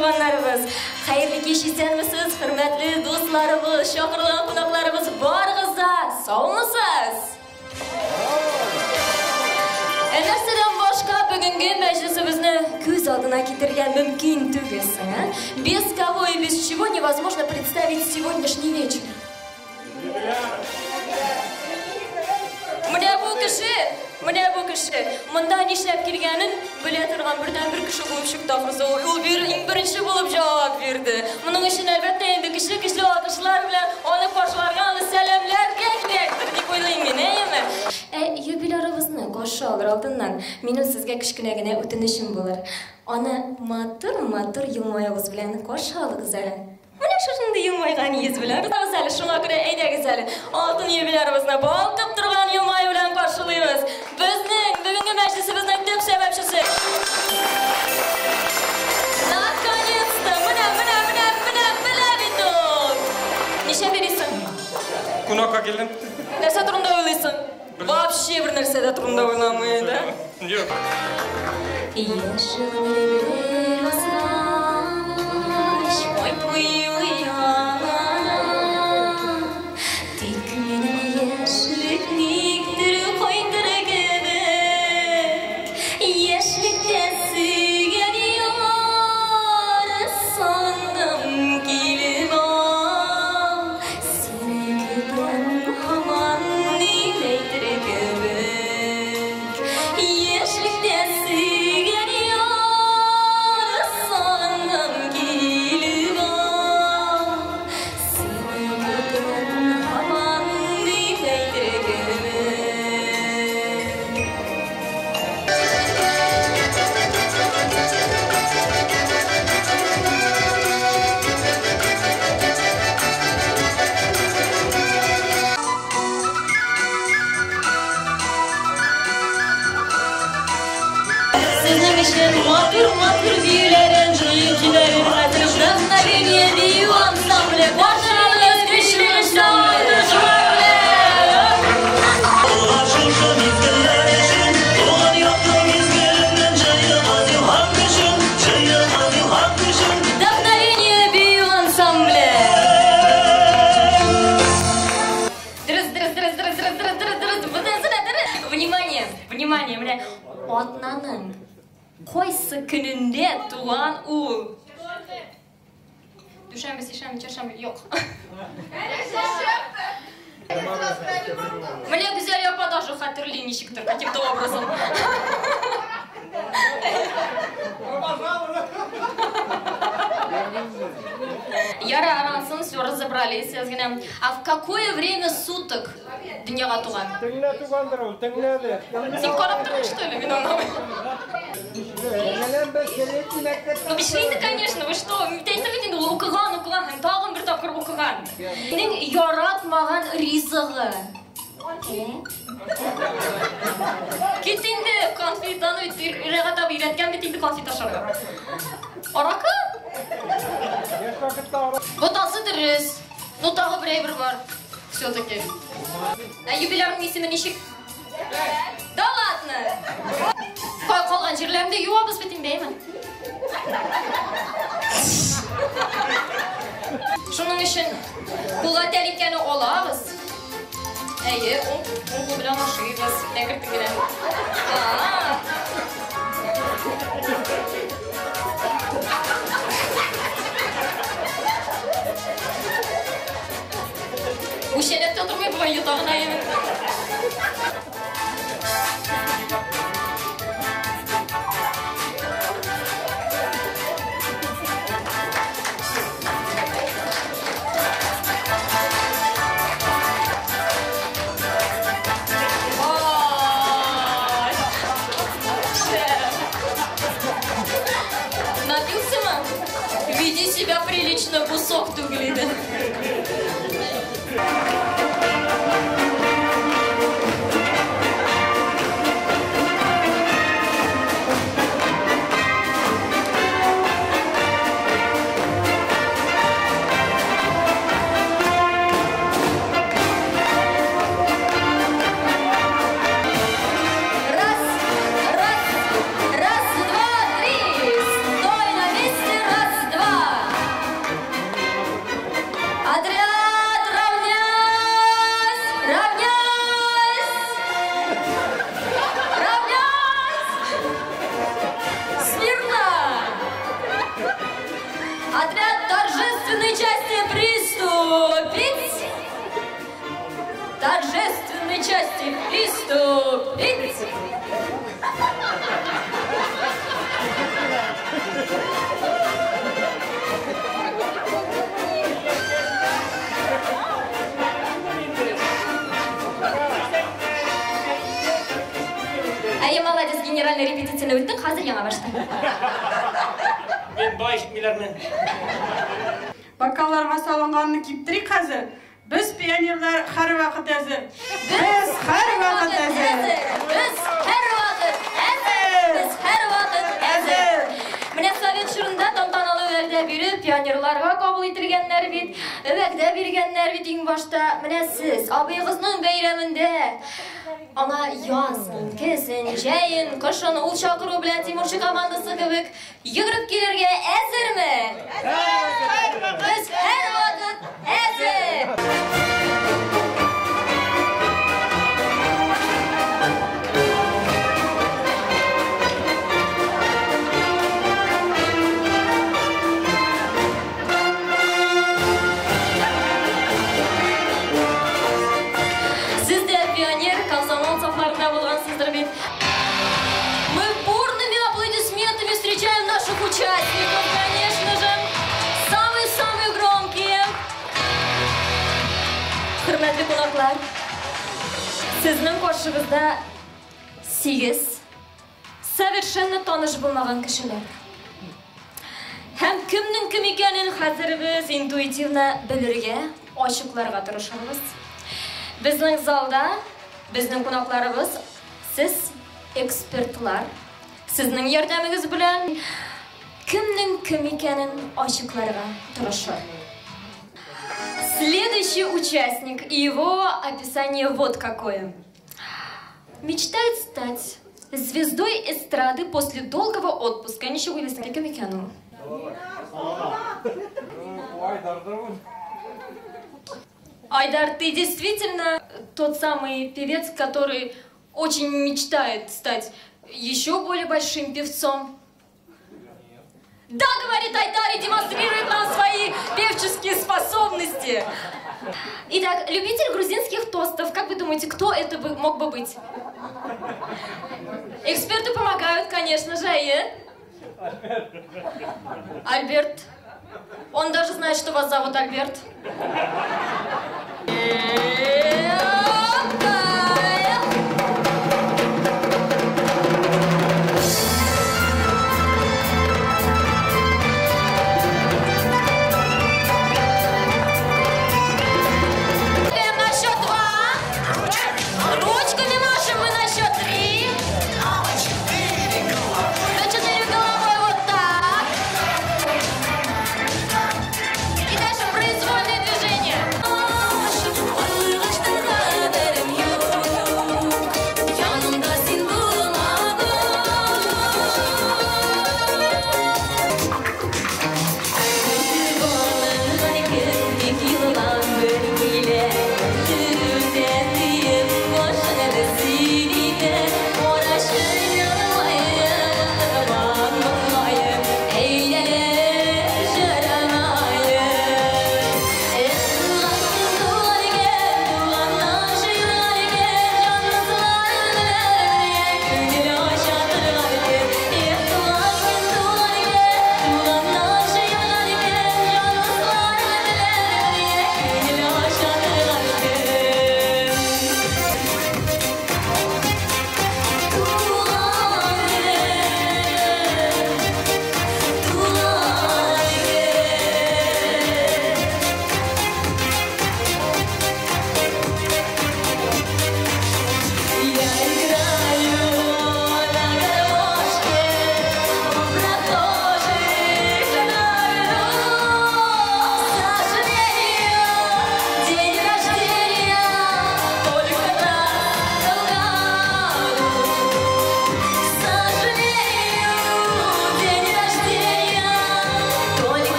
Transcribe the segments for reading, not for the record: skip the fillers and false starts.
tuğanlarımız. Hayırlı kеш esenmisiz, hürmetli dostlarımız, şakırlan konaklarımız barınızda. Sağ olmasınız. Нәрседен башка бүгінгі мәжлісімізді көз алдына келтірген мүмкін түгісі. Без кого и без чего невозможно представить сегодняшний вечер. Міне бұл кіші, мұнда нешлеп келгенін біле тұрған бірден-бір кіші болып шықты ақырсы. Ол бірінші болып жауап берді. Мұның үшін әлбәтте енді кіші алқышлар білен оны қошыларға сәлемлер кек-кектір деп ойлаймын мен, әйеме? Юбилярымызны қошы алыр алдынан менің сізге кішкенегіне өтінішім болар. Аны матур елмайығыз білен қошы алығыз әлі. Міне шошынды елмайған ез білен. Біз әлі шуңа күрі әйдәгіз әлі. Алтын юбилярымызны балқып тұрған елмай білен қошылыйыз. Біздің бүгінгі мәжлісіміздің төп сәбәпшісі. Наконец-то! Міне биток! Неше бересің? Кунаққа келдім. Нәрсе тұрында ойлайсың? Вообще бір нәрседе тұрында ойламай, да? Жоқ. Матур büyülerin, jüyücülerin hatırında Mdavение бию ансамбле. Пожалуйста, кричи ансамбле. Вдохновение бию ансамбле. Внимание, бля. Отнаның қойсы күнінде туған ұл. Душанбе, сешанбе, чаршанбе, жоқ. Мне güzel я подажу хатырли нищиктор каким-то образом. Яра арансын, все разобрались. А в какое время суток дүниеға туған? Тыңна туғандар ол, тыңнады. Сен қарап тұрмын, что ли, мен анау? Ну, бешлейді, конечно, вы что? Тәйсімеден ол оқыған, тағын бір тапқыр оқыған. Менің яратмаған ризығы. Кетіңді конфеттаны реғатап үйреткен бетіңді конфет ашарға. Арақы? Ботасы дұрыс. Ну, тағы бір әйбір бар. Все-таки. Юбилярның есімі нешік? Да ладно! Қалған жерлерімде юабыз бетім беймін. Шының үшін бұға тәрекені олағыз. Әйе, он құбылан ашығыз. Не кірттің гіне? Ушелеттен тұрмай бұға ютағына емін. Веди себя прилично, кусок туглида. Раз, два, три. Стой на месте. Раз, два. Отряд торжественной части приступить! Торжественной части приступить! Ай, молодец, генеральный репетиция өттің, қазір яңа башты. Мен байшық милармен. Бокалларға салынғанын киптірейік қазір. Біз пионерлар har vaqt әзір. Біз har vaqt әзір. Біз har vaqt әзір. Біз har vaqt әзір. Міне совет шырында тантаналы өрді беріп, пионерларға қабыл етілгенлер бит, өбәкті бергенлер бит ең башта. Міне сіз, абайғызның бәйрәмінде ана язын, кесін, жәйін, қышын, ұл шақыру білән Тимуршы командасы кебек йөгіріп келерге әзірме? Біз har vaqt әзір. Мы бурными аплодисментами встречаем наших участников, конечно же, самые-самые громкие. Hürmetli konaklar, sizning qo'shig'ingizda 8 совершенно таныш bulmagan kishilar. Hem kimning kim ekanini hozir biz intuitivni bilirga, ochiqlarga tirishamiz. Bizning zalda bizning qonaqlarimiz siz ekspertlar. Sizning yardamingiz bilan kimning kim ekanini ochiqlarga tirishamiz. Следующий участник, и его описание вот какое. Мечтает стать звездой эстрады после долгого отпуска. Ничего не знаю, кем экану. Айдар, ты действительно тот самый певец, который очень мечтает стать еще более большим певцом? Да, говорит Айдар, и демонстрирует нам свои певческие способности. Итак, любитель грузинских тостов, как вы думаете, кто это мог бы быть? Эксперты помогают, конечно же, Альберт. Он даже знает, что вас зовут Альберт.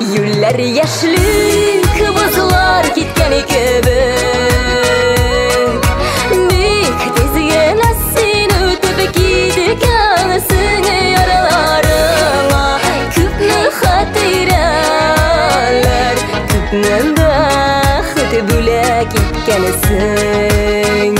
Yüller yaşlı kıvızlar gitgeni gibi Күкнән дә хәтта бүләк иткәнсең.